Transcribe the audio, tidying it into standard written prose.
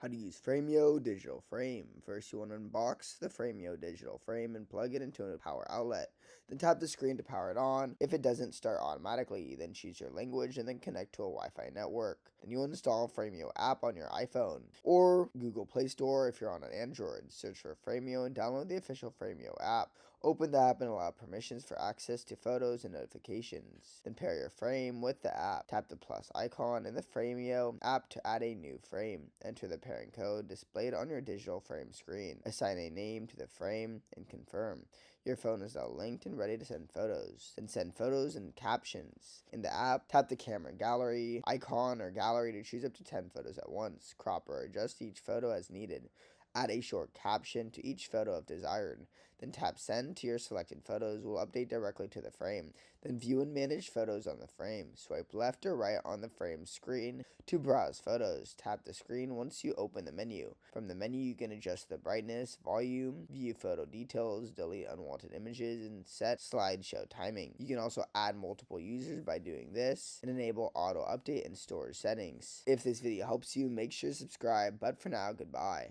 How to use Frameo digital frame. First, you want to unbox the Frameo digital frame and plug it into a power outlet. Then tap the screen to power it on. If it doesn't start automatically, then choose your language and then connect to a Wi-Fi network. Then you'll install Frameo app on your iPhone or Google Play Store if you're on an Android. Search for Frameo and download the official Frameo app. Open the app and allow permissions for access to photos and notifications. Then pair your frame with the app. Tap the plus icon in the Frameo app to add a new frame. Enter the pairing code displayed on your digital frame screen. Assign a name to the frame and confirm. Your phone is now linked and ready to send photos. Then send photos and captions. In the app, tap the camera gallery icon or gallery to choose up to 10 photos at once. Crop or adjust each photo as needed. Add a short caption to each photo if desired. Then tap send to your selected photos will update directly to the frame. Then view and manage photos on the frame. Swipe left or right on the frame screen to browse photos. Tap the screen once you open the menu. From the menu, you can adjust the brightness, volume, view photo details, delete unwanted images, and set slideshow timing. You can also add multiple users by doing this and enable auto update and storage settings. If this video helps you, make sure to subscribe. But for now, goodbye.